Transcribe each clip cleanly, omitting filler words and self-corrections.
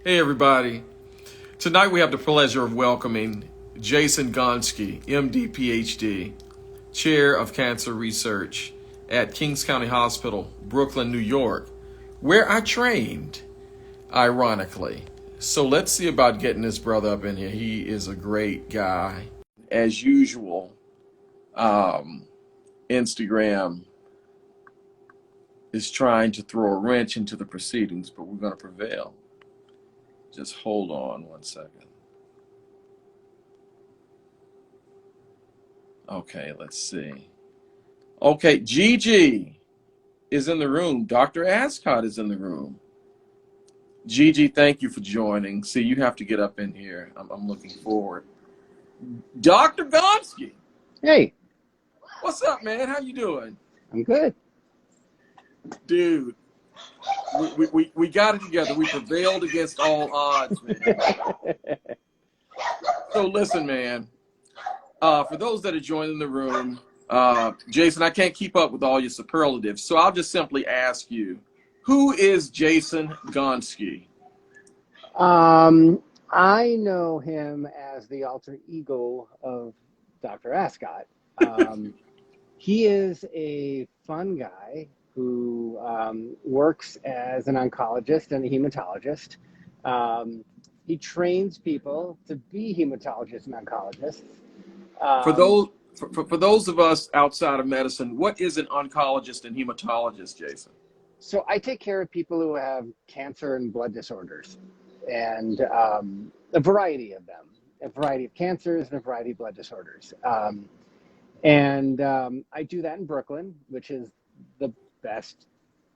Hey everybody. Tonight we have the pleasure of welcoming Jason Gonsky, MD, PhD, Chair of Cancer Research at Kings County Hospital, Brooklyn, New York, where I trained, ironically. So let's see about getting this brother up in here. He is a great guy. As usual, Instagram is trying to throw a wrench into the proceedings, but we're going to prevail. Just hold on one second. Okay, let's see. Okay, Gigi is in the room. Dr. Ascot is in the room. Gigi, thank you for joining. See, you have to get up in here. I'm looking forward. Dr. Gonsky. Hey. What's up, man? How you doing? I'm good. Dude, we got it together. We prevailed against all odds, man. So listen, man. For those that are joining the room, Jason, I can't keep up with all your superlatives, so I'll just simply ask you, who is Jason Gonsky? I know him as the alter ego of Dr. Ascot. He is a fun guy who works as an oncologist and a hematologist. He trains people to be hematologists and oncologists. For those of us outside of medicine, what is an oncologist and hematologist, Jason? So I take care of people who have cancer and blood disorders, and a variety of them, a variety of cancers and a variety of blood disorders. I do that in Brooklyn, which is the best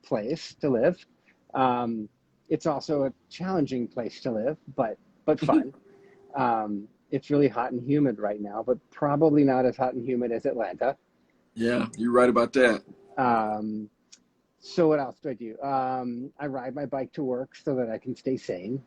place to live. It's also a challenging place to live, but fun. It's really hot and humid right now, but probably not as hot and humid as Atlanta. Yeah, you're right about that. So what else do I do? I ride my bike to work so that I can stay sane.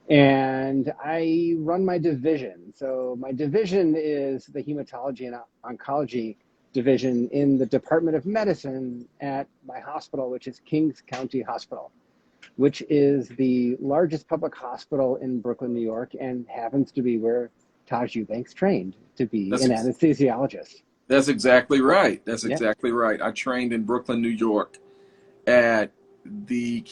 And I run my division. So my division is the Hematology and Oncology division in the Department of Medicine at my hospital, which is Kings County Hospital, which is the largest public hospital in Brooklyn, New York, and happens to be where TAJ Eubanks trained to be an anesthesiologist. That's exactly right. That's exactly right. I trained in Brooklyn, New York at the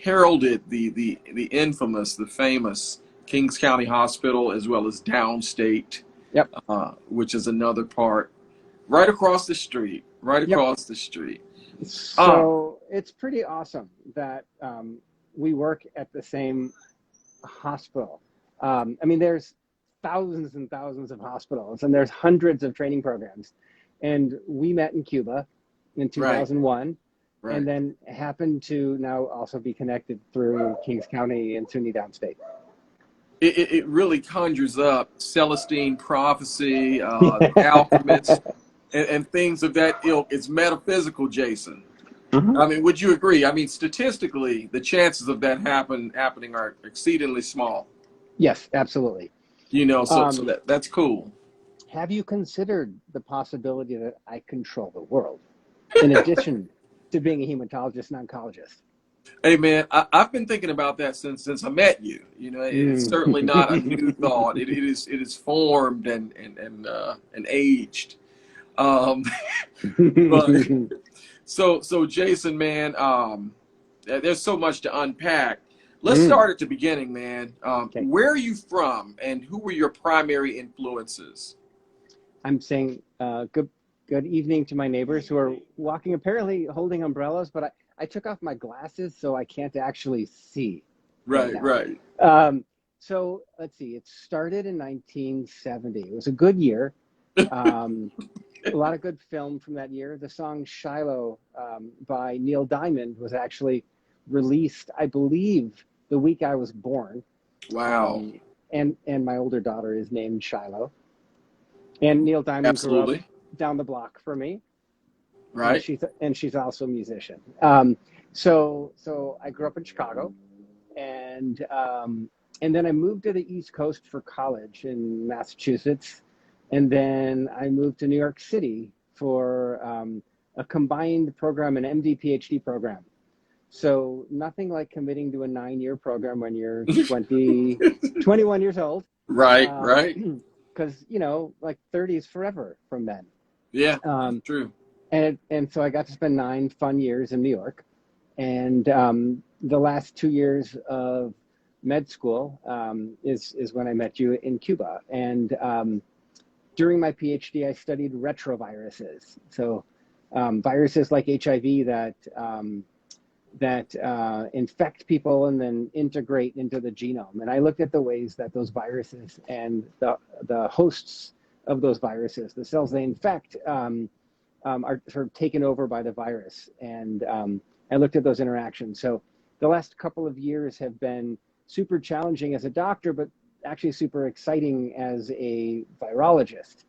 heralded, the infamous, the famous Kings County Hospital, as well as Downstate, which is another part right across the street, the street. So it's pretty awesome that we work at the same hospital. I mean, there's thousands and thousands of hospitals, and there's hundreds of training programs. And we met in Cuba in 2001, and then happened to now also be connected through Kings County and SUNY Downstate. It really conjures up Celestine prophecy, alchemists, and things of that ilk. It's metaphysical, Jason. I mean, would you agree? I mean, statistically, the chances of that happening are exceedingly small. Yes, absolutely. You know, so that's cool. Have you considered the possibility that I control the world, in addition to being a hematologist and oncologist? Hey, man, I've been thinking about that since I met you. You know, it's certainly not a new thought. It is formed and aged. But, so Jason, man, there's so much to unpack. Let's start at the beginning, man. Where are you from, and who were your primary influences? I'm saying good evening to my neighbors who are walking, apparently holding umbrellas, but I took off my glasses, so I can't actually see. Right. So let's see. It started in 1970. It was a good year. A lot of good film from that year. The song Shiloh by Neil Diamond was actually released, I believe, the week I was born. Wow. And my older daughter is named Shiloh. And Neil Diamond grew up down the block from me. Right. And she's also a musician. So I grew up in Chicago, and then I moved to the East Coast for college in Massachusetts. And then I moved to New York City for a combined program, an MD PhD program. So nothing like committing to a 9-year program when you're 21 years old. Right, right. Because, like 30 is forever from then. Yeah, true. And so I got to spend 9 fun years in New York. And the last 2 years of med school is when I met you in Cuba. And during my PhD, I studied retroviruses. So viruses like HIV that infect people and then integrate into the genome. And I looked at the ways that those viruses and the hosts of those viruses, the cells they infect, are sort of taken over by the virus. And I looked at those interactions. So the last couple of years have been super challenging as a doctor, but actually super exciting as a virologist,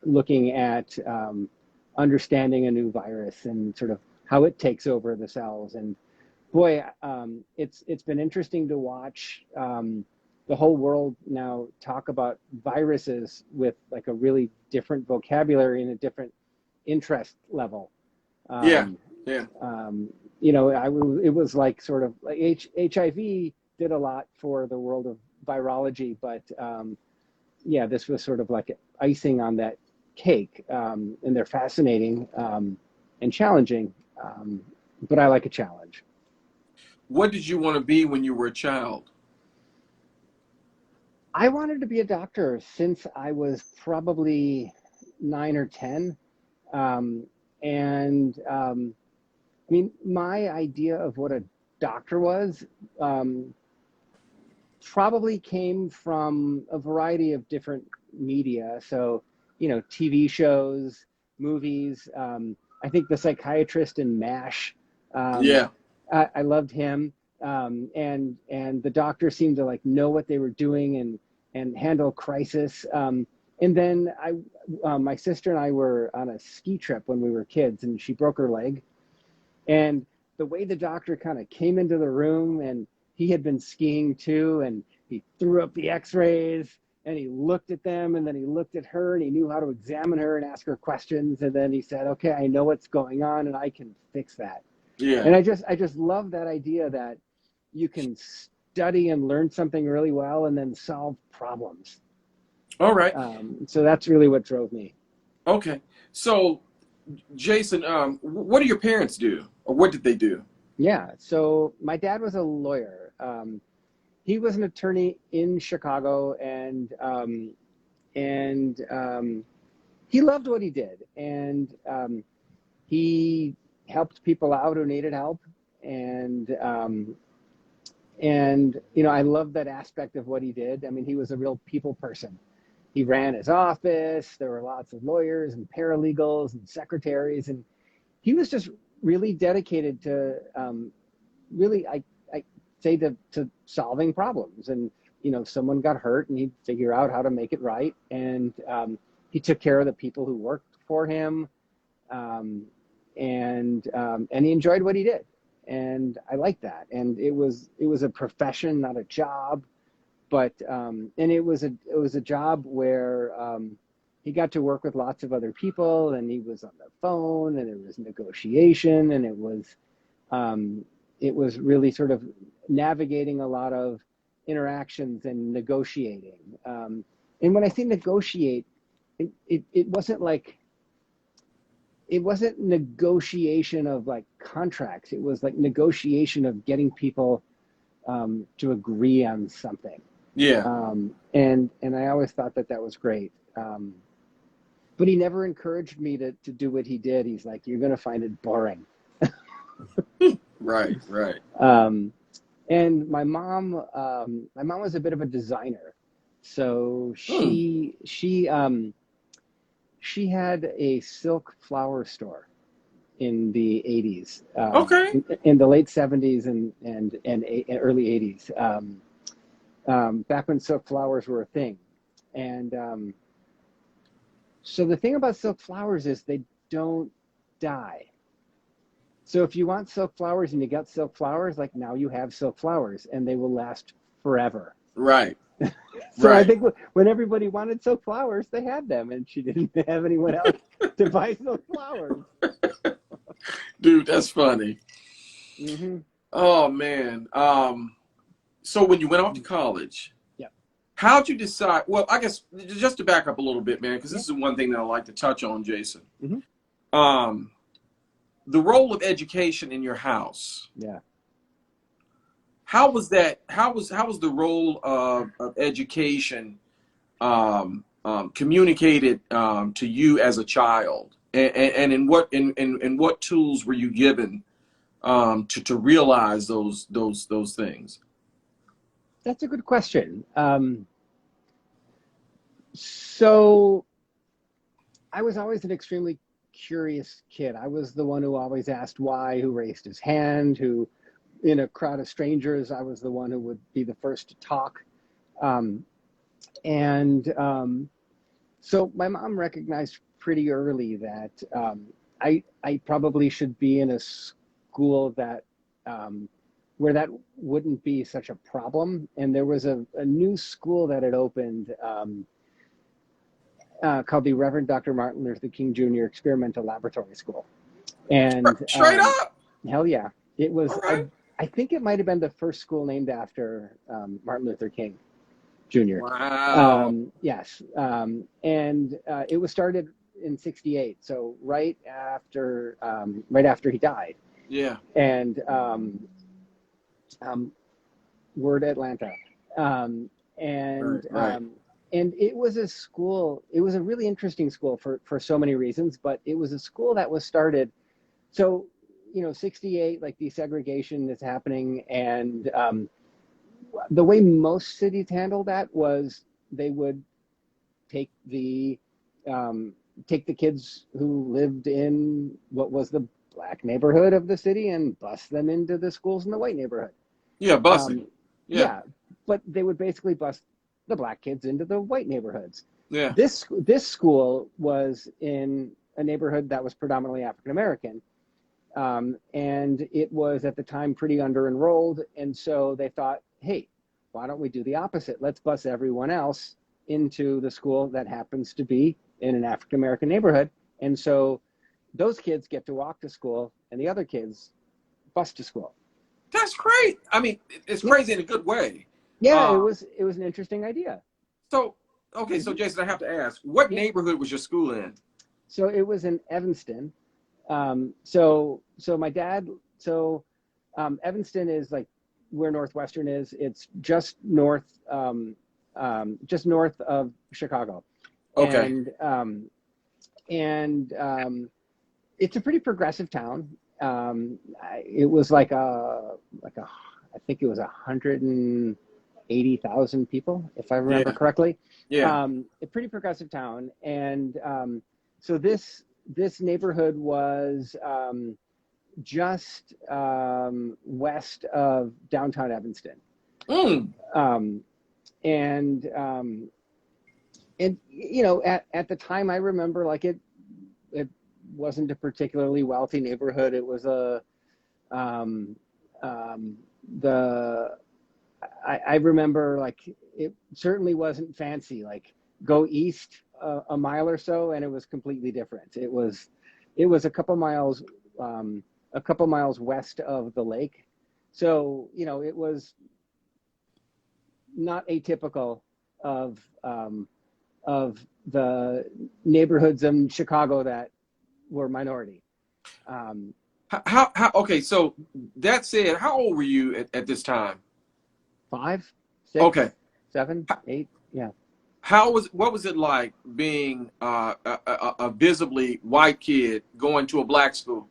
looking at understanding a new virus and sort of how it takes over the cells. And boy, it's been interesting to watch the whole world now talk about viruses with like a really different vocabulary and a different interest level. Yeah. It was like sort of like HIV did a lot for the world of virology, but this was sort of like icing on that cake. And they're fascinating and challenging, but I like a challenge. What did you want to be when you were a child? I wanted to be a doctor since I was probably 9 or 10. I mean, my idea of what a doctor was probably came from a variety of different media. So, TV shows, movies. I think the psychiatrist in MASH. I loved him. And the doctor seemed to like know what they were doing and handle crisis. And then my sister and I were on a ski trip when we were kids, and she broke her leg. And the way the doctor kind of came into the room, and he had been skiing too, and he threw up the x-rays and he looked at them, and then he looked at her, and he knew how to examine her and ask her questions. And then he said, okay, I know what's going on and I can fix that. Yeah. And I just love that idea that you can study and learn something really well and then solve problems. All right. So that's really what drove me. Okay. So, Jason, what do your parents do, or what did they do? Yeah. So my dad was a lawyer. He was an attorney in Chicago, and he loved what he did, and he helped people out who needed help, and I love that aspect of what he did. I mean, he was a real people person. He ran his office. There were lots of lawyers and paralegals and secretaries, and he was just really dedicated to I say to solving problems. And if someone got hurt, and he'd figure out how to make it right. And he took care of the people who worked for him, and he enjoyed what he did. And I liked that. And it was a profession, not a job. But and it was a job where he got to work with lots of other people, and he was on the phone, and it was negotiation, and it was really sort of navigating a lot of interactions and negotiating. And when I say negotiate, it wasn't negotiation of like contracts. It was like negotiation of getting people to agree on something. Yeah. And I always thought that was great. But he never encouraged me to do what he did. He's like, you're going to find it boring. Right. And my mom was a bit of a designer. So she had a silk flower store in the 80s. Okay. In the late 70s and early 80s. Back when silk flowers were a thing. And so the thing about silk flowers is they don't die. So if you want silk flowers and you got silk flowers, like now you have silk flowers, and they will last forever. Right. So right. I think when everybody wanted silk flowers, they had them, and she didn't have anyone else to buy silk flowers. Dude, that's funny. Mm-hmm. Oh man. So when you went off to college, Yeah. how'd you decide? Well, I guess just to back up a little bit, man, because Yeah. this is one thing that I like to touch on, Jason. Mm-hmm. Um, the role of education in your house. Yeah. How was that? How was the role of education communicated to you as a child, and in what tools were you given to realize those things? That's a good question. So I was always an extremely curious kid. I was the one who always asked why, who raised his hand, who, in a crowd of strangers, I was the one who would be the first to talk. Um, and So my mom recognized pretty early that I probably should be in a school that where that wouldn't be such a problem. And there was a new school that had opened called the Reverend Dr. Martin Luther King Jr. Experimental Laboratory School. And Straight up. hell yeah, it was. All right. I think it might have been the first school named after Martin Luther King Jr. Wow. Yes, and it was started in '68, so right after he died, Yeah. and um, word Atlanta, um, Right. and Right. it was a school. It was a really interesting school for so many reasons, but it was a school that was started. So, '68, like desegregation is happening, and the way most cities handled that was they would take the take the kids who lived in what was the black neighborhood of the city and bus them into the schools in the white neighborhood. Yeah. Busing. Um, Yeah. yeah, but they would basically bus the black kids into the white neighborhoods. Yeah. This school was in a neighborhood that was predominantly African American, and it was at the time pretty under enrolled, and so they thought, hey, why don't we do the opposite? Let's bus everyone else into the school that happens to be in an African American neighborhood. And so those kids get to walk to school and the other kids bus to school. That's great. I mean, it's Yeah. crazy in a good way. Yeah, Uh, it was an interesting idea. so okay. So Mm-hmm. Jason, I have to ask, what Yeah. neighborhood was your school in? So it was in Evanston. So my dad, Evanston is like where Northwestern is. It's just north of Chicago, Okay. and it's a pretty progressive town. It was I think it was 180,000 people, if I remember Yeah. correctly. Yeah. A pretty progressive town, and so this neighborhood was just west of downtown Evanston, Mm. um, and at the time I remember like it wasn't a particularly wealthy neighborhood. It was um, the I remember like it certainly wasn't fancy. Like go east a mile or so, and it was completely different. It was a couple miles west of the lake, so it was not atypical of the neighborhoods in Chicago that were minority. Um, Okay, so that said, how old were you at this time? 5, Okay. 6, 7, 8, yeah. What was it like being a visibly white kid going to a black school,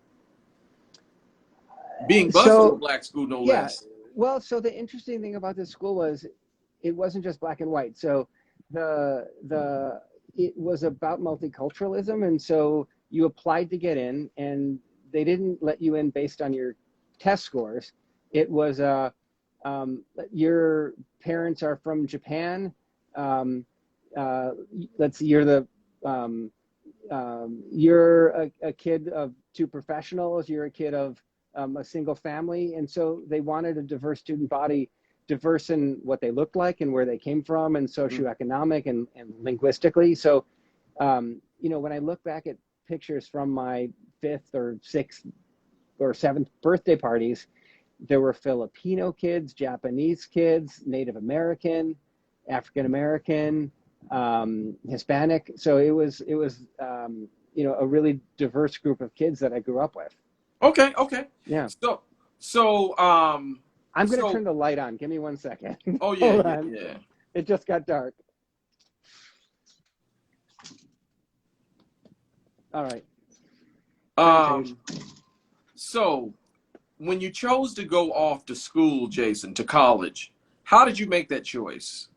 being bused to a So black school, no yeah, less? well, so the interesting thing about this school was it wasn't just black and white. So the it was about multiculturalism, and so you applied to get in, and they didn't let you in based on your test scores. It was your parents are from Japan. Um, let's see, you're a kid of two professionals. You're a kid of a single family, and so they wanted a diverse student body, diverse in what they looked like and where they came from, and Mm. socioeconomic and linguistically. So, when I look back at pictures from my 5th or 6th or 7th birthday parties, There were Filipino kids, Japanese kids, Native American, African American, Hispanic. So it was a really diverse group of kids that I grew up with. Okay, okay. Yeah. So so I'm going to so turn the light on. Give me 1 second. oh yeah, Hold yeah, on. yeah. It just got dark. All right. So when you chose to go off to school, Jason, to college, how did you make that choice?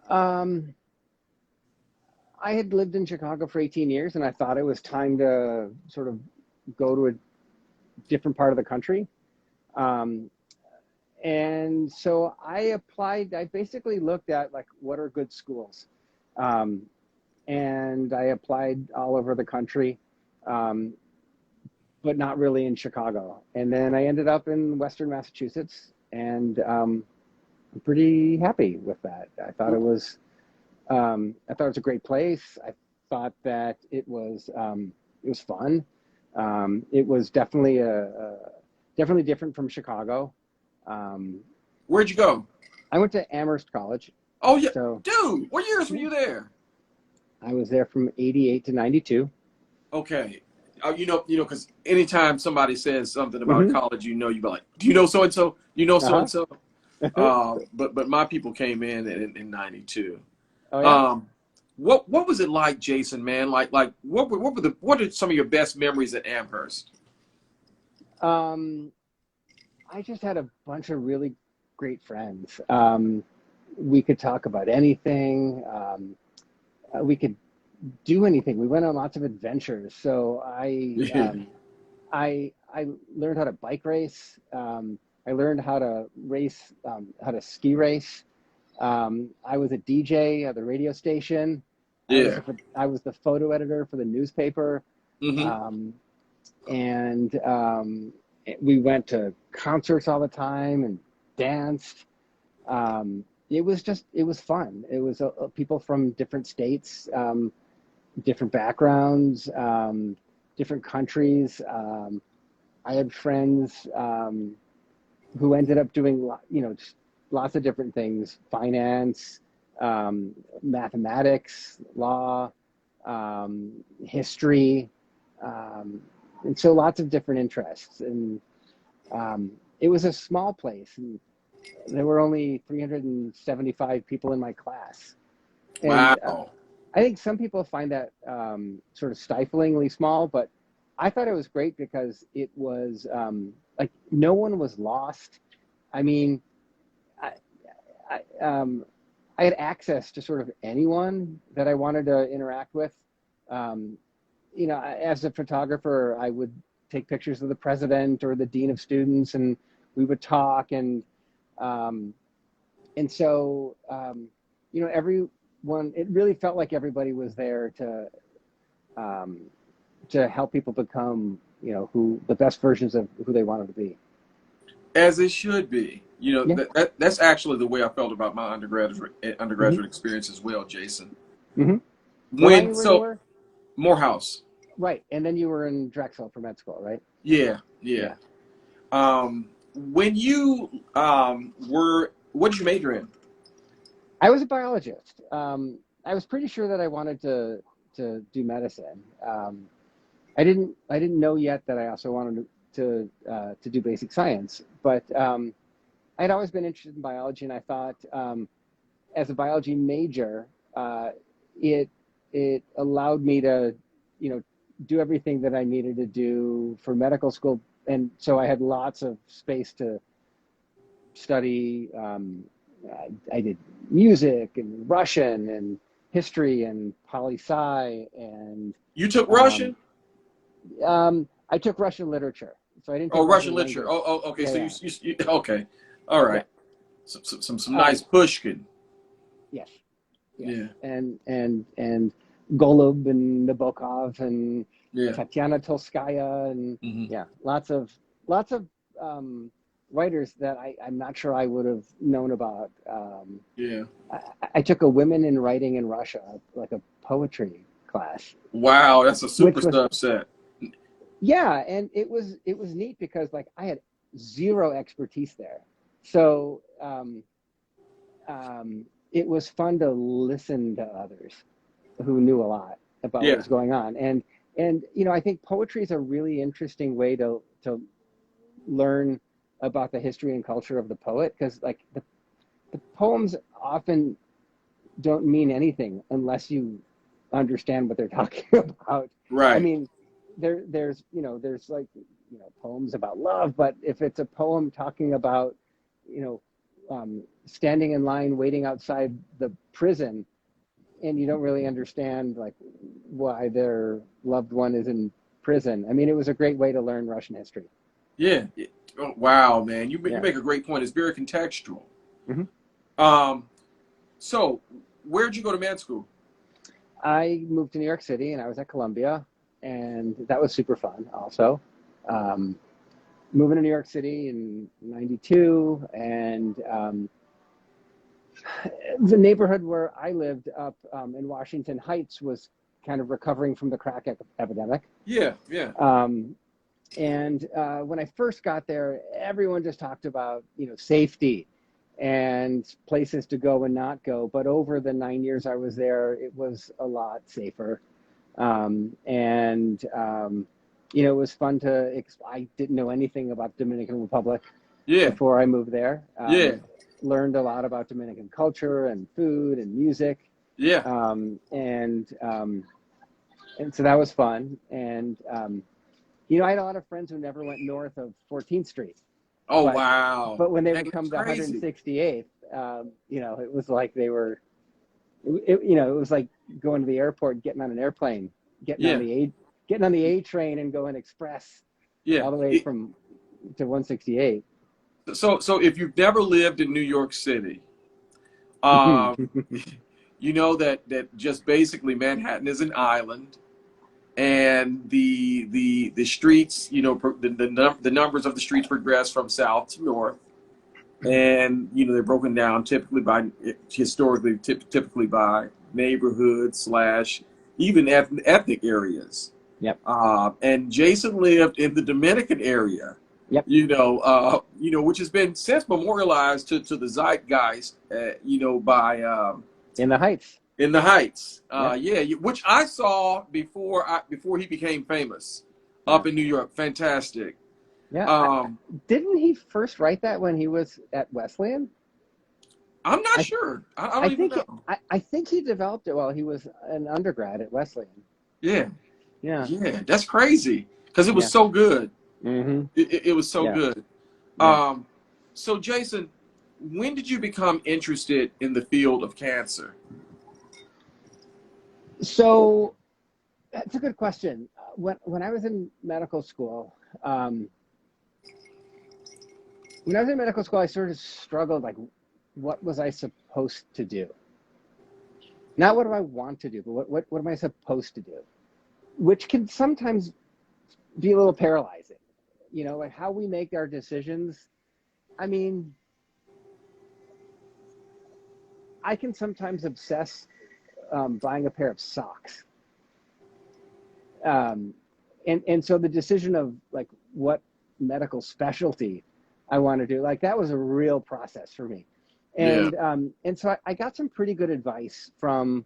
I had lived in Chicago for 18 years, and I thought it was time to sort of go to a different part of the country. And so I applied. I basically looked at like what are good schools, and I applied all over the country, but not really in Chicago. And then I ended up in Western Massachusetts, and I'm pretty happy with that. I thought it was a great place. I thought that it was fun. It was definitely definitely different from Chicago. Where'd you go? I went to Amherst College. Oh yeah, So dude, what years were you there? I was there from 88 to 92. Okay. Because anytime somebody says something about Mm-hmm. college, you be like, do you know so and so? You know so and Uh-huh. so. But my people came in '92. Oh yeah. What was it like, Jason? Man, like what are some of your best memories at Amherst? I just had a bunch of really great friends. We could talk about anything. We could do anything. We went on lots of adventures. So I learned how to bike race. I learned how to race, how to ski race. I was a DJ at the radio station. Yeah. I was the photo editor for the newspaper. Mm-hmm. And we went to concerts all the time and danced. It was fun. It was people from different states, different backgrounds, different countries. I had friends who ended up doing, just lots of different things: finance, mathematics, law, history, and so lots of different interests. And it was a small place, and there were only 375 people in my class. And Wow. I think some people find that sort of stiflingly small, but I thought it was great because it was like no one was lost. I mean, I had access to sort of anyone that I wanted to interact with. As a photographer, I would take pictures of the president or the dean of students, and we would talk. And so, everyone, it really felt like everybody was there to help people become, who the best versions of who they wanted to be. As it should be. Yeah. That's actually the way I felt about my undergraduate Mm-hmm. experience as well, Jason. Mm-hmm. Remind me where you were? Morehouse. Right. And then you were in Drexel for med school, right? Yeah. When you what did you major in? I was a biologist. I was pretty sure that I wanted to do medicine. I didn't know yet that I also wanted to do basic science, but I'd always been interested in biology, and I thought as a biology major, it allowed me to do everything that I needed to do for medical school, and so I had lots of space to study. I did music and Russian and history and poli-sci, and You took Russian? I took Russian literature, so I didn't take Oh, Russian literature. language. Okay. Yeah, So you okay. All right. Yeah. Some nice Pushkin. Yes. Yeah. And Golub and Nabokov and Yeah. Tatiana Tolskaya and Mm-hmm. lots of writers that I'm not sure I would have known about. Yeah. I took a Women in Writing in Russia, like a poetry class. Wow, that's a super Which was subset. Yeah, and it was neat because like I had zero expertise there, so it was fun to listen to others who knew a lot about what Yeah, was going on, and you know I think poetry is a really interesting way to learn about the history and culture of the poet because like the poems often don't mean anything unless you understand what they're talking about. I right. mean, there's there's like poems about love, but if it's a poem talking about you know standing in line waiting outside the prison and you don't really understand like why their loved one is in prison. I mean, it was a great way to learn Russian history. Yeah. Oh, wow, man, you Yeah. make a great point. It's very contextual. Hmm. Um, so where'd you go to med school? I moved to New York City and I was at Columbia, and that was super fun also. Um, Moving to New York City in '92, and the neighborhood where I lived up in Washington Heights was kind of recovering from the crack epidemic. Yeah, yeah, Um, and when I first got there, everyone just talked about safety and places to go and not go. But over the 9 years I was there, it was a lot safer. And it was fun to. I didn't know anything about the Dominican Republic yeah, before I moved there. yeah, Learned a lot about Dominican culture and food and music, yeah. um, and um, and so that was fun. And I had a lot of friends who never went north of 14th Street, Oh, but wow, but when they man, would that's come to crazy. 168th, it was like they were, it was like going to the airport, getting on an airplane, getting on Yeah, the A train and going express yeah. all the way from to 168. So if you've never lived in New York City, um, you know that just basically Manhattan is an island, and the streets, the numbers of the streets progress from south to north, and they're broken down typically by historically typically by neighborhood slash even ethnic areas. Yep. And Jason lived in the Dominican area, Yep. which has been since memorialized to the zeitgeist, by In the Heights. in the Heights. Yeah. Yeah, which I saw before he became famous Yeah. up in New York. Fantastic. Yeah. Um, Didn't he first write that when he was at Wesleyan? I'm not I sure. I I don't even think know. I think he developed it while he was an undergrad at Wesleyan. Yeah, Yeah. yeah, that's crazy because it was Yeah. so good. Hmm. It was so Yeah. good. Yeah. Um, so Jason, when did you become interested in the field of cancer? So that's a good question. When I was in medical school, um, I sort of struggled like, what was I supposed to do? Not what do I want to do, but what am I supposed to do? Which can sometimes be a little paralyzing. Like how we make our decisions. I mean, I can sometimes obsess buying a pair of socks. Um, and so the decision of like what medical specialty I want to do, like that was a real process for me. Yeah, And so I got some pretty good advice from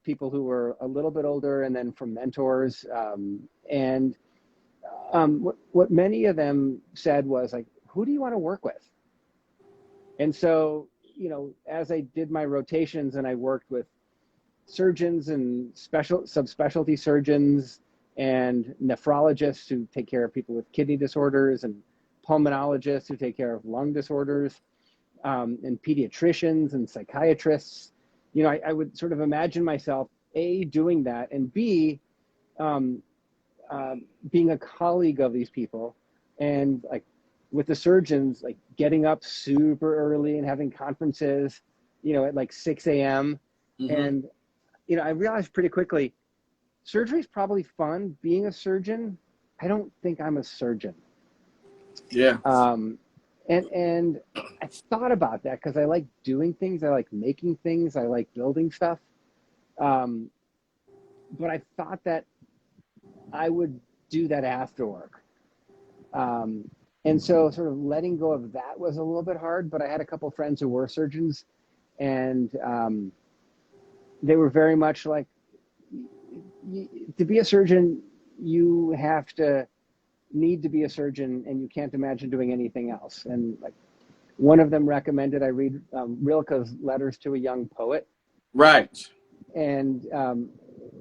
people who were a little bit older and then from mentors. And what many of them said was like, who do you want to work with? And so, as I did my rotations and I worked with surgeons and special subspecialty surgeons and nephrologists who take care of people with kidney disorders and pulmonologists who take care of lung disorders, and pediatricians and psychiatrists. I would sort of imagine myself A, doing that, and B, um, being a colleague of these people, and like with the surgeons, like getting up super early and having conferences, at like 6 a.m. hmm, And, I realized pretty quickly surgery is probably fun. Being a surgeon, I don't think I'm a surgeon. yeah, Um, and I thought about that because I like doing things. I like making things. I like building stuff. Um, but I thought that I would do that after work. And so sort of letting go of that was a little bit hard, but I had a couple of friends who were surgeons, and they were very much like, to be a surgeon, you have to need to be a surgeon, and you can't imagine doing anything else. And like, one of them recommended I read Rilke's Letters to a Young Poet. Right. And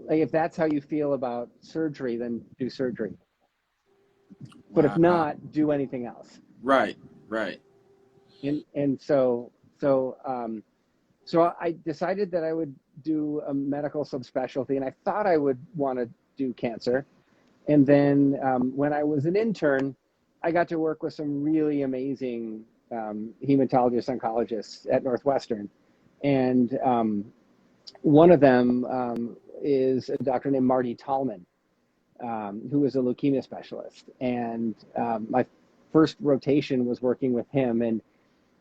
like, if that's how you feel about surgery, then do surgery. But if Wow. not, do anything else. Right. Right. And so I decided that I would do a medical subspecialty, and I thought I would want to do cancer. And then when I was an intern, I got to work with some really amazing hematologist oncologists at Northwestern. And one of them is a doctor named Marty Tallman, who is a leukemia specialist. And my first rotation was working with him. And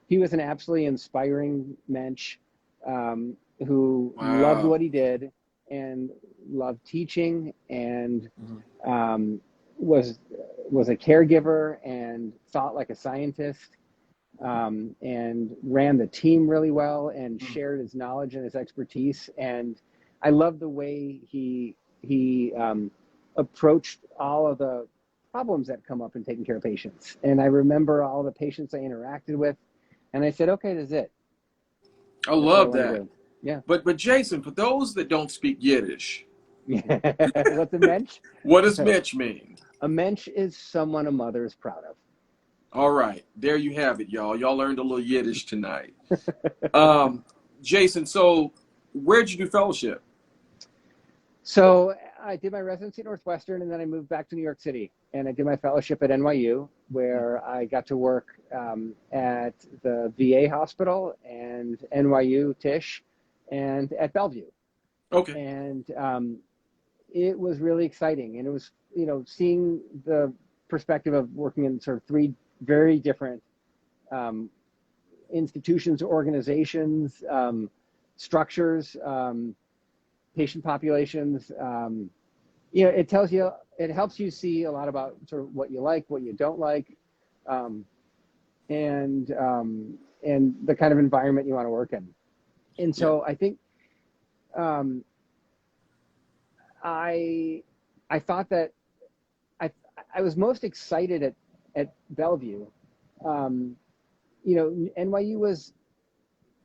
he was an absolutely inspiring mensch who loved what he did and loved teaching, and was a caregiver and thought like a scientist, and ran the team really well and shared his knowledge and his expertise. And I love the way he approached all of the problems that come up in taking care of patients. And I remember all the patients I interacted with, and I said, okay, that's it. I love that. Yeah. But Jason, for those that don't speak Yiddish, What's a mensch? what does mensch mean? A mensch is someone a mother is proud of. All right, there you have it, y'all. Y'all learned a little Yiddish tonight. Jason, so where'd you do fellowship? So I did my residency at Northwestern, and then I moved back to New York City, and I did my fellowship at NYU, where I got to work at the VA hospital and NYU Tisch and at Bellevue. Okay. And it was really exciting. And it was, seeing the perspective of working in sort of three very different institutions, organizations, structures, patient populations. It helps you see a lot about sort of what you like, what you don't like, and the kind of environment you want to work in. And so I think I thought that I was most excited at Bellevue. NYU was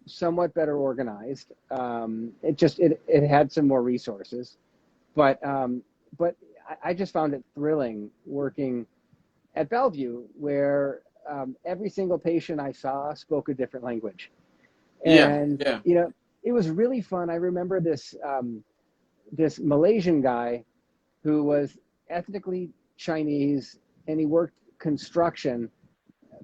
somewhat better organized. It had some more resources, but I just found it thrilling working at Bellevue, where every single patient I saw spoke a different language. And it was really fun. I remember this Malaysian guy who was ethnically Chinese, and he worked construction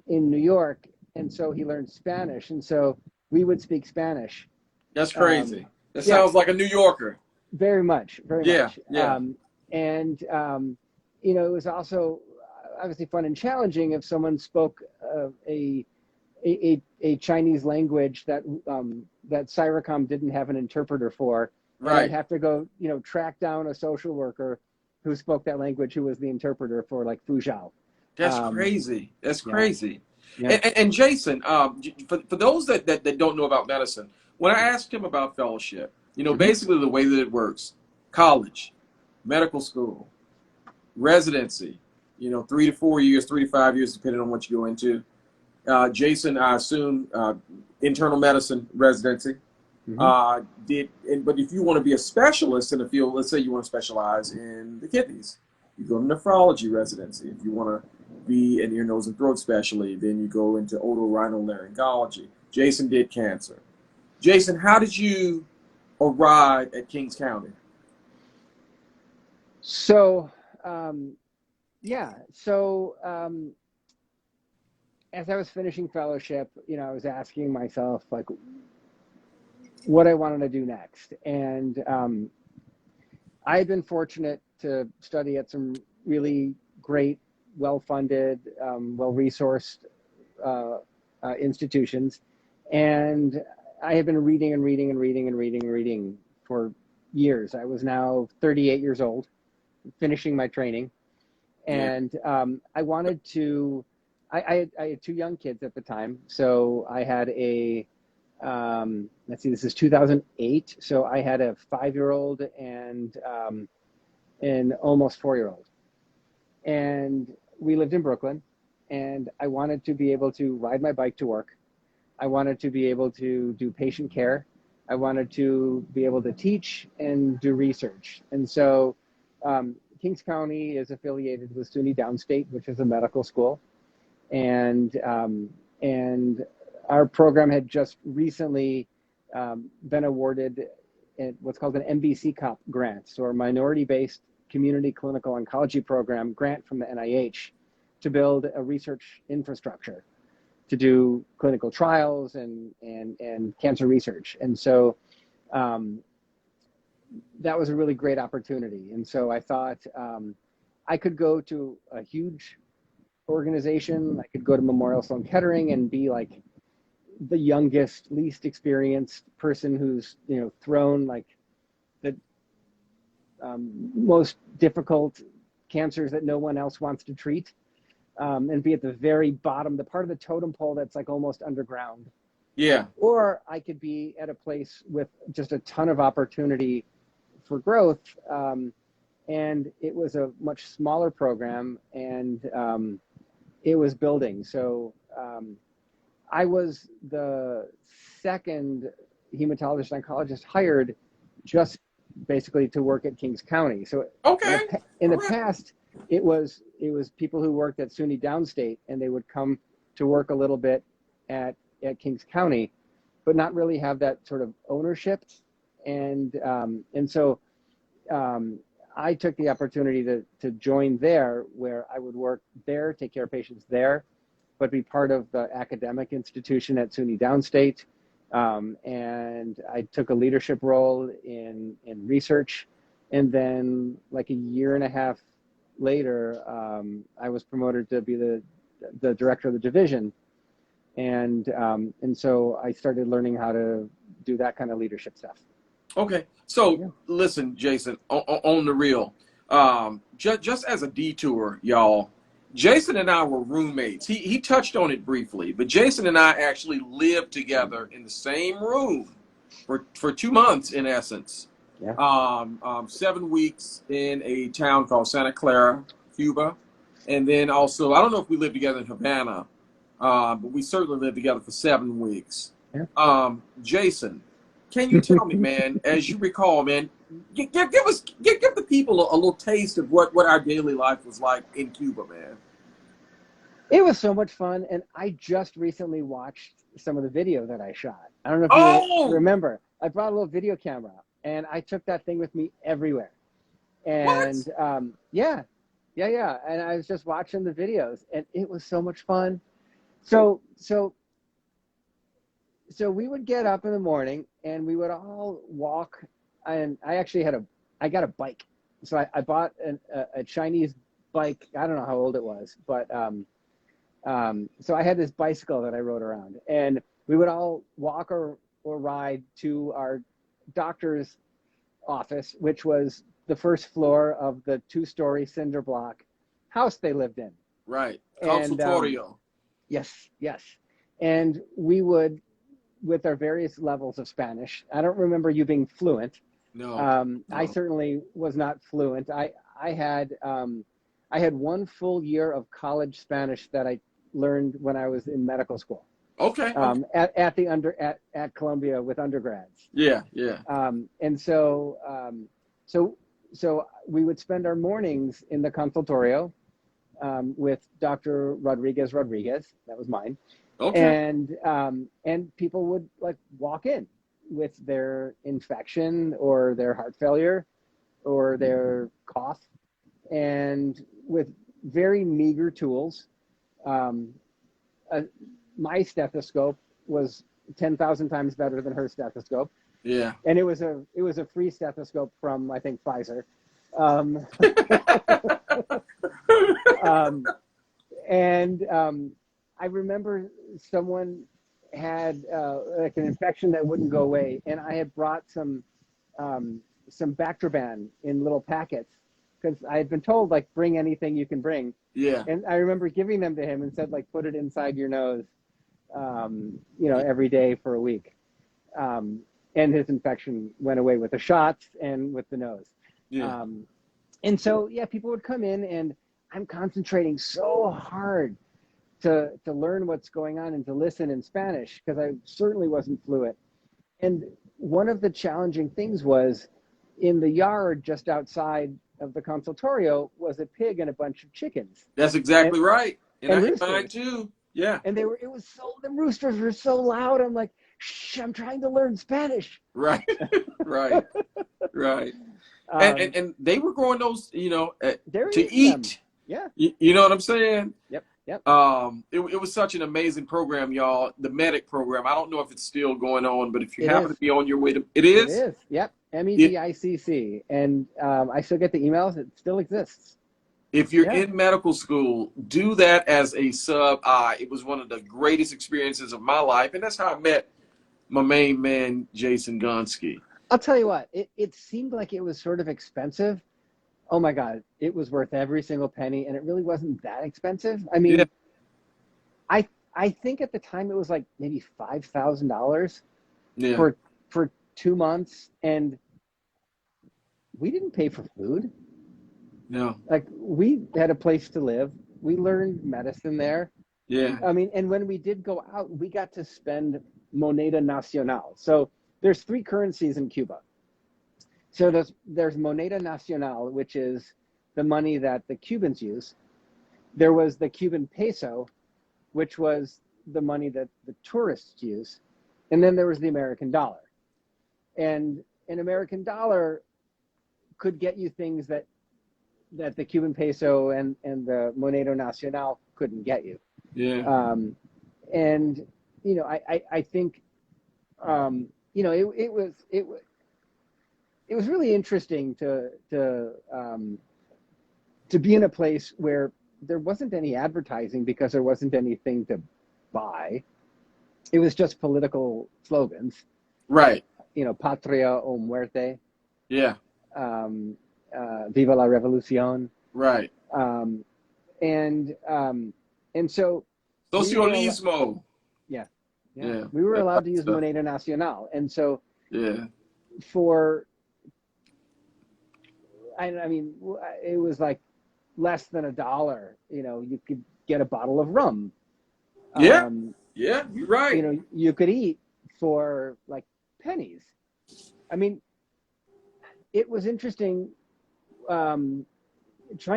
in New York, and so he learned Spanish, and so we would speak Spanish. That's crazy. That sounds like a New Yorker. Very much, very much. Yeah. It was also obviously fun and challenging if someone spoke a Chinese language that Cyricom didn't have an interpreter for. Right. And I'd have to go, track down a social worker who spoke that language, who was the interpreter for like Fuzhou. That's crazy. That's crazy. Yeah. And Jason, for those that don't know about medicine, when I asked him about fellowship, basically the way that it works: college, medical school, residency, 3 to 4 years, 3 to 5 years, depending on what you go into. Jason, I assume, internal medicine residency. But if you want to be a specialist in a field, let's say you want to specialize in the kidneys, you go to nephrology residency. If you want to be an ear, nose, and throat specialty, then you go into otorhinolaryngology. Jason did cancer. Jason, how did you arrive at Kings County? So, as I was finishing fellowship, I was asking myself, like, what I wanted to do next. And I had been fortunate to study at some really great, well-funded, well-resourced institutions. And I had been reading for years. I was now 38 years old, finishing my training. Yeah. And I wanted to. I had two young kids at the time, so I had a. Let's see, this is 2008, so I had a 5-year-old and an almost 4-year-old, and we lived in Brooklyn, and I wanted to be able to ride my bike to work. I wanted to be able to do patient care. I wanted to be able to teach and do research. And so Kings County is affiliated with SUNY Downstate, which is a medical school. And our program had just recently been awarded what's called an MBC COP grant, so a minority-based community clinical oncology program grant from the NIH to build a research infrastructure to do clinical trials and cancer research. And so that was a really great opportunity. And so I thought I could go to a huge organization. I could go to Memorial Sloan Kettering and be like the youngest, least experienced person who's, thrown like the most difficult cancers that no one else wants to treat. And be at the very bottom, the part of the totem pole that's like almost underground. Yeah. Or I could be at a place with just a ton of opportunity for growth. And it was a much smaller program, and it was building. So I was the second hematologist oncologist hired just basically to work at Kings County. So Okay. in the past, it was people who worked at SUNY Downstate, and they would come to work a little bit at Kings County, but not really have that sort of ownership. And so I took the opportunity to join there, where I would work there, take care of patients there, but be part of the academic institution at SUNY Downstate. And I took a leadership role in research. And then like a year and a half later, I was promoted to be the director of the division. And so I started learning how to do that kind of leadership stuff. Okay. So listen, Jason, on the real, just as a detour, y'all, Jason and I were roommates. He touched on it briefly, but Jason and I actually lived together in the same room for 2 months, in essence. Yeah. 7 weeks in a town called Santa Clara, Cuba. And then also, I don't know if we lived together in Havana, but we certainly lived together for 7 weeks. Yeah. Jason, can you tell me, man, as you recall, man, give the people a little taste of what our daily life was like in Cuba, man. It was so much fun, and I just recently watched some of the video that I shot. I don't know if you remember. I brought a little video camera, and I took that thing with me everywhere. And yeah. And I was just watching the videos, and it was so much fun. So we would get up in the morning, and we would all walk. And I got a bike. So I bought a Chinese bike. I don't know how old it was, but so I had this bicycle that I rode around, and we would all walk or ride to our doctor's office, which was the first floor of the 2-story cinder block house they lived in. Right. And Consultorio. Yes. And we would, with our various levels of Spanish, I don't remember you being fluent. No. I certainly was not fluent. I had 1 full year of college Spanish that I learned when I was in medical school. Okay. At Columbia with undergrads. Yeah. And so we would spend our mornings in the consultorio with Dr. Rodriguez. That was mine. Okay. And people would like walk in with their infection or their heart failure or their cough, and with very meager tools. My stethoscope was 10,000 times better than her stethoscope. Yeah. And it was a free stethoscope from, I think, Pfizer. I remember someone had like an infection that wouldn't go away, and I had brought some Bactroban in little packets, because I had been told, like, bring anything you can bring. Yeah. And I remember giving them to him and said, like, put it inside your nose, every day for a week. And his infection went away with the shots and with the nose. Yeah. And so, yeah, people would come in, and I'm concentrating so hard to learn what's going on and to listen in Spanish, because I certainly wasn't fluent. And one of the challenging things was, in the yard just outside of the consultorio was a pig and a bunch of chickens. That's exactly right. And I had roosters. mine too. Yeah. And the roosters were so loud. I'm like, shh, I'm trying to learn Spanish. Right. Right. Right. And they were growing those, to eat. Them. Yeah. You know what I'm saying? Yep. It was such an amazing program, y'all. The medic program. I don't know if it's still going on, but if you happen to be on your way to, it is. It is. Yep. MEDICC. And I still get the emails. It still exists. If you're in medical school, do that as a sub-I. It was one of the greatest experiences of my life, and that's how I met my main man, Jason Gonsky. I'll tell you what, it seemed like it was sort of expensive. Oh my God, it was worth every single penny, and it really wasn't that expensive. I mean, I think at the time it was like maybe $5,000 for 2 months, and we didn't pay for food. No. Like, we had a place to live. We learned medicine there. Yeah. I mean, and when we did go out, we got to spend moneda nacional. So there's 3 currencies in Cuba. So there's moneda nacional, which is the money that the Cubans use. There was the Cuban peso, which was the money that the tourists use. And then there was the American dollar. And an American dollar could get you things that the Cuban peso and the moneda nacional couldn't get you. Yeah. And, I think, it was really interesting to be in a place where there wasn't any advertising because there wasn't anything to buy. It was just political slogans. Right. Patria o muerte. Yeah. Viva la revolución. Right. And so socialismo. Yeah. We were allowed to use moneda nacional. And so for, I mean, it was like less than $1. You could get a bottle of rum. Yeah. You're right. You could eat for like pennies. I mean, it was interesting trying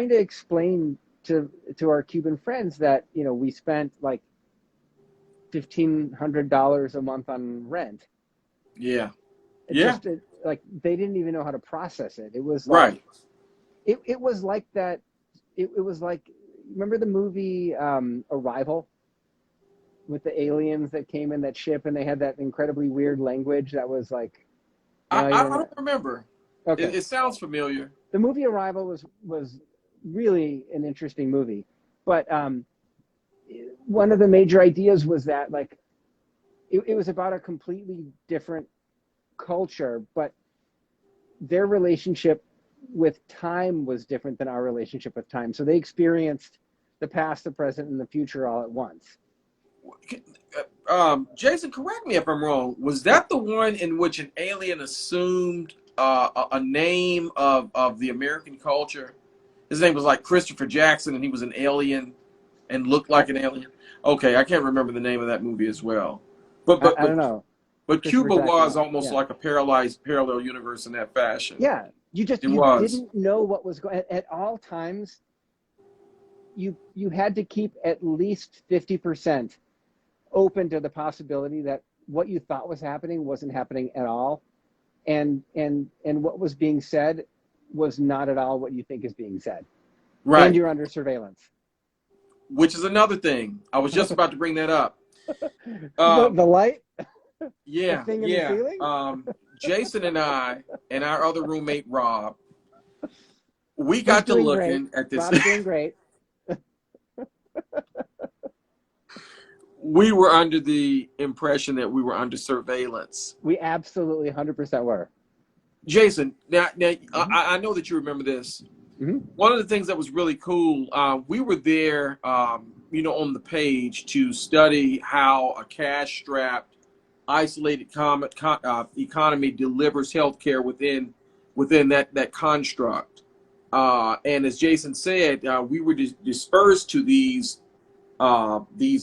to explain to our Cuban friends that, we spent like $1,500 a month on rent. Yeah. Like, they didn't even know how to process it. It was like, right. It was like that. It was like, remember the movie Arrival, with the aliens that came in that ship and they had that incredibly weird language that was like. I don't remember. Okay. It sounds familiar. The movie Arrival was really an interesting movie, but one of the major ideas was that, like, it was about a completely different culture, but their relationship with time was different than our relationship with time. So they experienced the past, the present, and the future all at once. Jason, correct me if I'm wrong. Was that the one in which an alien assumed a name of the American culture? His name was like Christopher Jackson, and he was an alien and looked like an alien. Okay, I can't remember the name of that movie as well. But I don't know. But Cuba was almost like a parallel universe in that fashion. Yeah, you didn't know what was going at all times. You had to keep at least 50% open to the possibility that what you thought was happening wasn't happening at all, and what was being said was not at all what you think is being said. Right. And you're under surveillance. Which is another thing. I was just about to bring that up. The light. Yeah. The thing in the ceiling? Jason and I and our other roommate Rob, we got to looking at this. Rob's doing great. We were under the impression that we were under surveillance. We absolutely 100% were. Jason, now I know that you remember this. Hmm. One of the things that was really cool, we were there, on the page to study how a cash-strapped, isolated economy delivers healthcare within that construct. And as Jason said, we were dispersed to these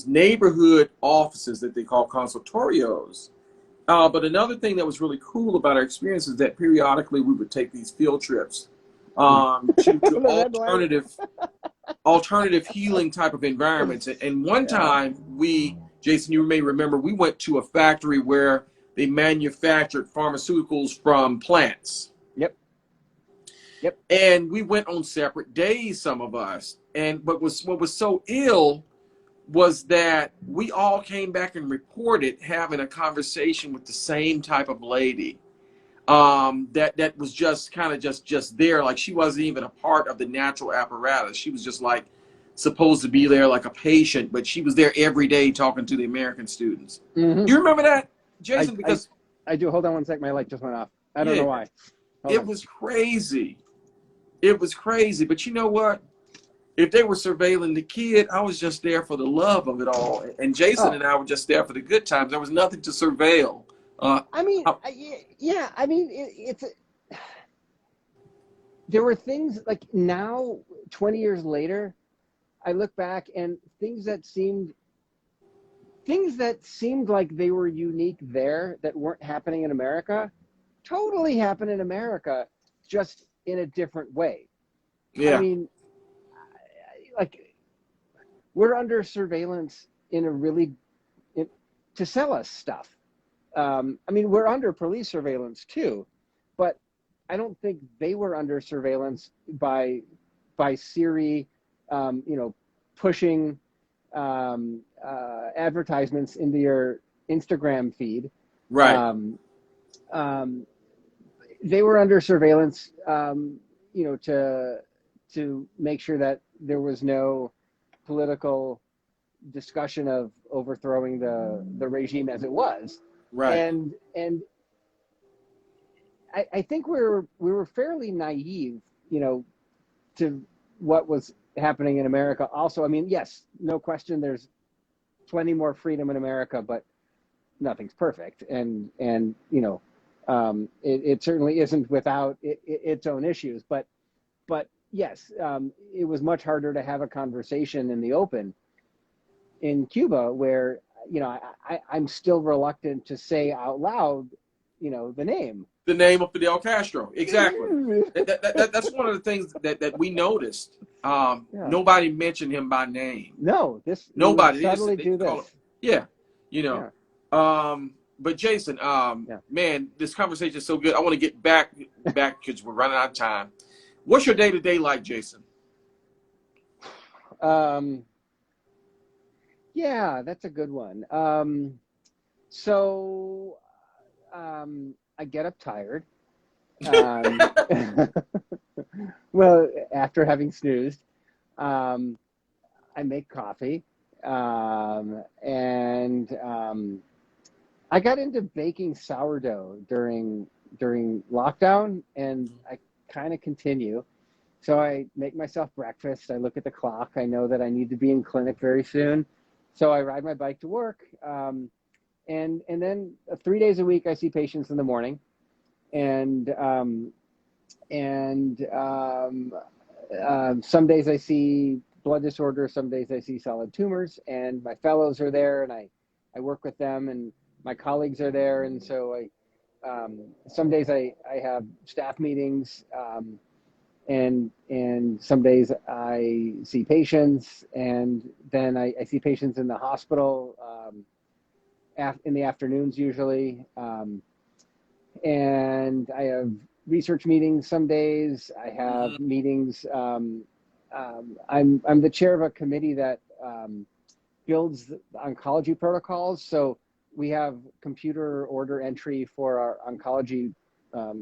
neighborhood offices that they call consultorios. But another thing that was really cool about our experience is that periodically we would take these field trips to alternative healing type of environments. And one time Jason, you may remember, we went to a factory where they manufactured pharmaceuticals from plants. Yep. Yep. And we went on separate days, some of us. But what was so ill was that we all came back and reported having a conversation with the same type of lady. That was just kind of just there, like she wasn't even a part of the natural apparatus. She was just like supposed to be there like a patient, but she was there every day talking to the American students. Mm-hmm. Do you remember that, Jason? Because I do. Hold on one sec. My light just went off. I don't know why. It was crazy. It was crazy. But you know what? If they were surveilling the kid, I was just there for the love of it all. And Jason and I were just there for the good times. There was nothing to surveil. There were things like now, 20 years later, I look back and things that seemed like they were unique there that weren't happening in America, totally happen in America, just in a different way. Yeah. I mean, like, we're under surveillance to sell us stuff. We're under police surveillance too, but I don't think they were under surveillance by Siri, pushing advertisements into your Instagram feed. Right. They were under surveillance, to make sure that there was no political discussion of overthrowing the regime as it was. Right. And I think we were fairly naive, to what was happening in America. Also, I mean, yes, no question, there's plenty more freedom in America, but nothing's perfect, and it certainly isn't without its own issues. But yes, it was much harder to have a conversation in the open in Cuba, where I'm still reluctant to say out loud, the name of Fidel Castro. Exactly. That's one of the things that we noticed. Nobody mentioned him by name. No, nobody. Subtly do this. But Jason, man, this conversation is so good. I want to get back because we're running out of time. What's your day-to-day like, Jason? Yeah, that's a good one. I get up tired. Well, after having snoozed, I make coffee, and I got into baking sourdough during lockdown, and I kind of continue. So I make myself breakfast. I look at the clock. I know that I need to be in clinic very soon. So I ride my bike to work. And then 3 days a week, I see patients in the morning. And some days I see blood disorders. Some days I see solid tumors. And my fellows are there, and I work with them. And my colleagues are there. And so some days I have staff meetings. And some days I see patients, and then I see patients in the hospital in the afternoons usually. And I have research meetings some days. I have meetings. I'm the chair of a committee that builds the oncology protocols. So we have computer order entry for our oncology.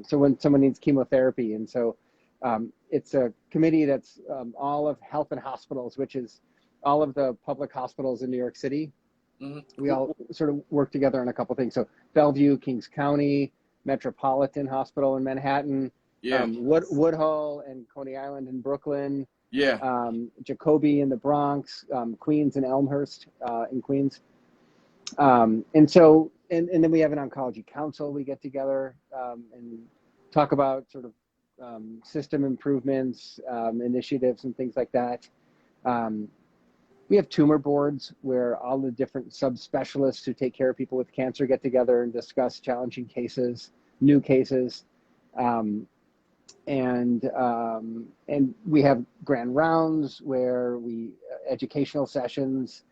So when someone needs chemotherapy, and so it's a committee that's all of health and hospitals, which is all of the public hospitals in New York City. Mm-hmm. We all sort of work together on a couple things. So Bellevue, Kings County, Metropolitan Hospital in Manhattan, Yeah. Woodhull and Coney Island in Brooklyn, Yeah. Jacoby in the Bronx, Queens and Elmhurst in Queens. And so, and then we have an oncology council. We get together and talk about sort of system improvements, initiatives and things like that. We have tumor boards where all the different subspecialists who take care of people with cancer get together and discuss challenging cases, new cases. And we have grand rounds where educational sessions,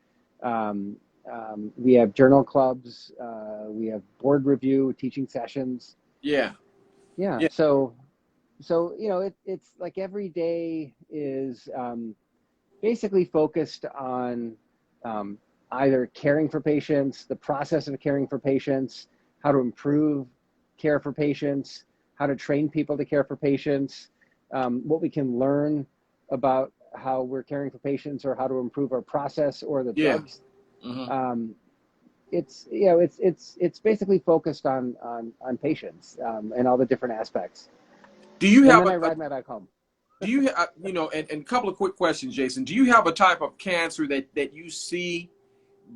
we have journal clubs, we have board review, teaching sessions. Yeah. Yeah. So, it's like every day is basically focused on either caring for patients, the process of caring for patients, how to improve care for patients, how to train people to care for patients, what we can learn about how we're caring for patients or how to improve our process or the drugs. Mm-hmm. It's basically focused on patients and all the different aspects. Do you have then I ride my bike home. Do you, and a couple of quick questions, Jason. Do you have a type of cancer that you see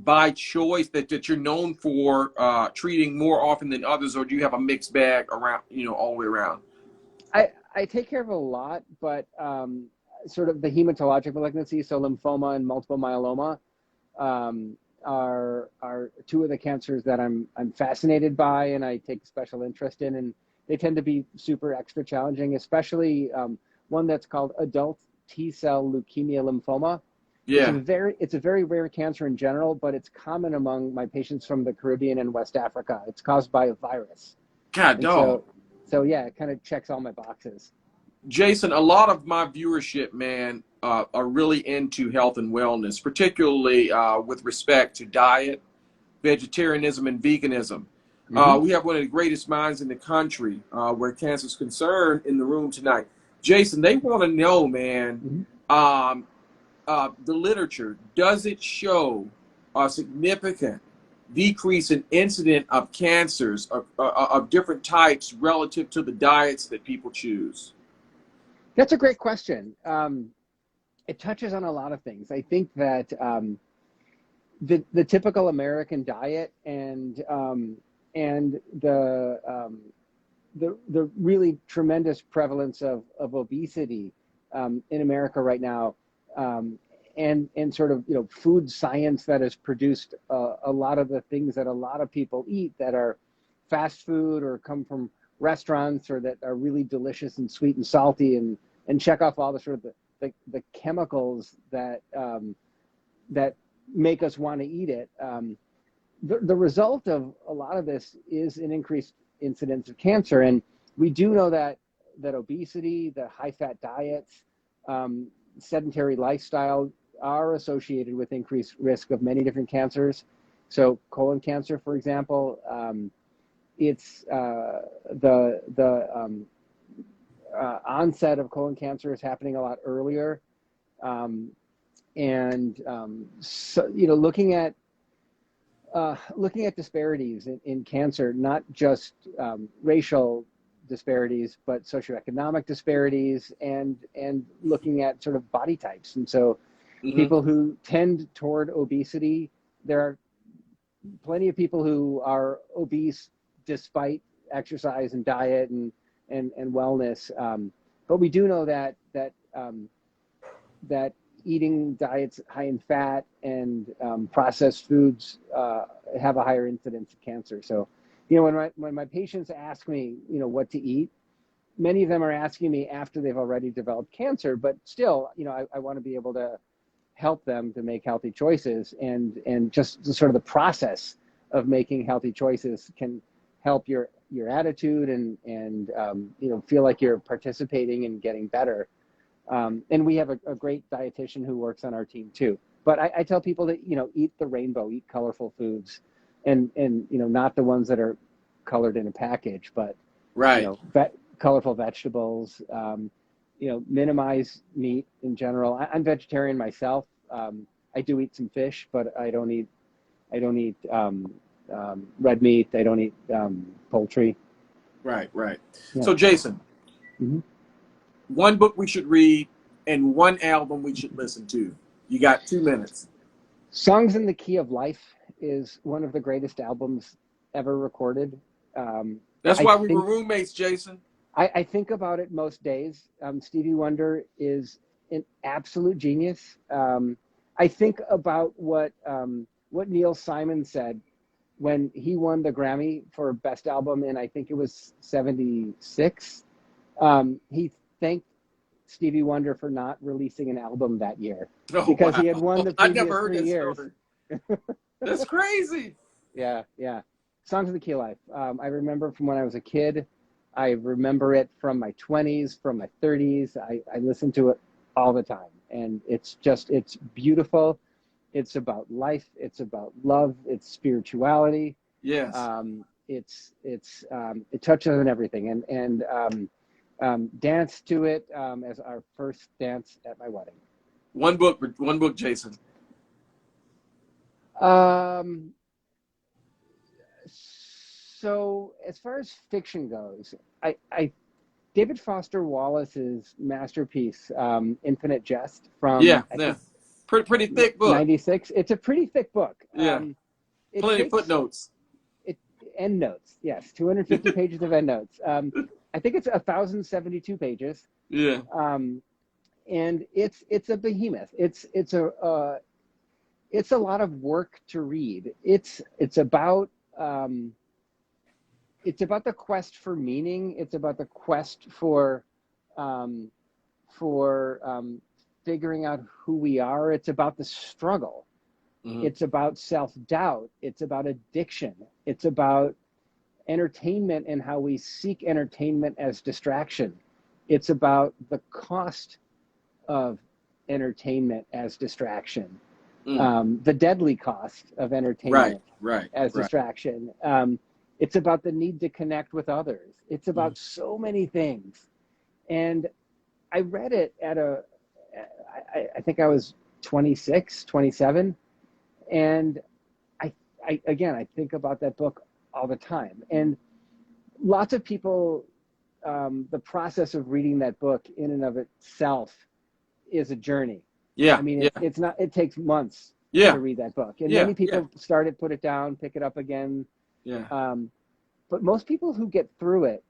by choice that you're known for treating more often than others, or do you have a mixed bag around, all the way around? I take care of a lot, but sort of the hematologic malignancies, so lymphoma and multiple myeloma, are two of the cancers that I'm fascinated by and I take special interest in, and they tend to be super extra challenging, especially one that's called adult T-cell leukemia lymphoma. Yeah. It's a very rare cancer in general, but it's common among my patients from the Caribbean and West Africa. It's caused by a virus. God, dog. So yeah, it kind of checks all my boxes. Jason, a lot of my viewership, man, are really into health and wellness, particularly with respect to diet, vegetarianism, and veganism. Mm-hmm. We have one of the greatest minds in the country where cancer is concerned in the room tonight. Jason, they want to know, man, the literature, does it show a significant decrease in incident of cancers of different types relative to the diets that people choose? That's a great question. It touches on a lot of things. I think that the typical American diet and the really tremendous prevalence of obesity in America right now, and sort of food science that has produced a lot of the things that a lot of people eat that are fast food or come from restaurants or that are really delicious and sweet and salty and check off all the sort of the chemicals that that make us want to eat it. The result of a lot of this is an increased incidence of cancer, and we do know that obesity, the high-fat diets, sedentary lifestyle are associated with increased risk of many different cancers. So colon cancer, for example, it's the onset of colon cancer is happening a lot earlier, so looking at disparities in cancer, not just racial disparities, but socioeconomic disparities, and looking at sort of body types. And so people who tend toward obesity, there are plenty of people who are obese despite exercise and diet and wellness. But we do know that eating diets high in fat and processed foods have a higher incidence of cancer. So, when my patients ask me, what to eat, many of them are asking me after they've already developed cancer, but still, I want to be able to help them to make healthy choices, and just sort of the process of making healthy choices can help your attitude and feel like you're participating and getting better. And we have a great dietitian who works on our team too. But I tell people that, eat the rainbow, eat colorful foods, and not the ones that are colored in a package, but right. Colorful vegetables, minimize meat in general. I'm vegetarian myself. I do eat some fish, but I don't eat red meat. I don't eat poultry. Right. Yeah. So Jason, Mm-hmm. One book we should read and one album we should listen to. You got 2 minutes. Songs in the Key of Life is one of the greatest albums ever recorded. That's why we were roommates, Jason. I think about it most days. Stevie Wonder is an absolute genius. I think about what Neil Simon said when he won the Grammy for Best Album in, I think it was 76. He thanked Stevie Wonder for not releasing an album that year because he had won the previous 3 years. That's crazy. Yeah. Songs of the Key of Life. I remember from when I was a kid. I remember it from my 20s, from my 30s. I listened to it all the time. And it's beautiful. It's about life. It's about love. It's spirituality. Yes. It touches on everything. And dance to it as our first dance at my wedding. One book, Jason. So as far as fiction goes, David Foster Wallace's masterpiece, Infinite Jest, from pretty thick book. 96. It's a pretty thick book. Yeah. Plenty of footnotes. Endnotes, yes, 250 pages of endnotes. I think it's 1,072 pages. Yeah. And it's a behemoth. It's a lot of work to read. It's about the quest for meaning. It's about the quest for figuring out who we are. It's about the struggle. Mm-hmm. It's about self-doubt. It's about addiction. It's about entertainment and how we seek entertainment as distraction. It's about the cost of entertainment as distraction. The deadly cost of entertainment as distraction. It's about the need to connect with others. It's about so many things. And I read it I think I was 26, 27. And I think about that book all the time. And lots of people, the process of reading that book in and of itself is a journey. Yeah. I mean, it takes months to read that book. And many people start it, put it down, pick it up again. Yeah. But most people who get through it,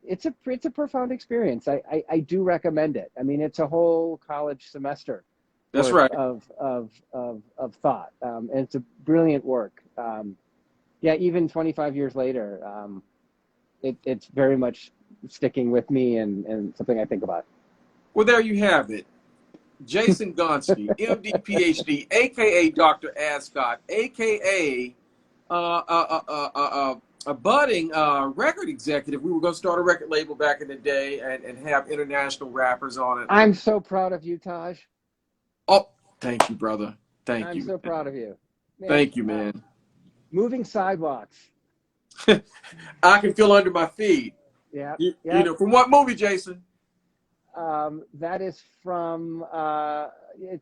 it's a profound experience. I do recommend it. I mean, it's a whole college semester. That's right. Of thought. And it's a brilliant work. Even 25 years later, it's very much sticking with me and something I think about. Well, there you have it. Jason Gonsky, MD, PhD, a.k.a. Dr. Ascot, a.k.a. A budding record executive. We were going to start a record label back in the day and have international rappers on it. I'm so proud of you, Taj. Oh, thank you, brother. Thank you. I'm so proud of you. Man, thank you, man. Moving sidewalks. I can feel under my feet. Yeah. You know, from what movie, Jason? That is from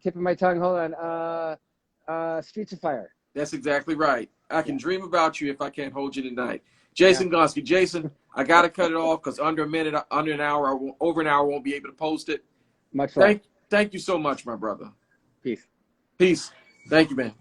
tip of my tongue. Hold on. Streets of Fire. That's exactly right. I can dream about you if I can't hold you tonight. Jason Gonsky. Jason, I got to cut it off because under an hour, over an hour, I won't be able to post it. Much love. Thank you so much, my brother. Peace. Peace. Thank you, man.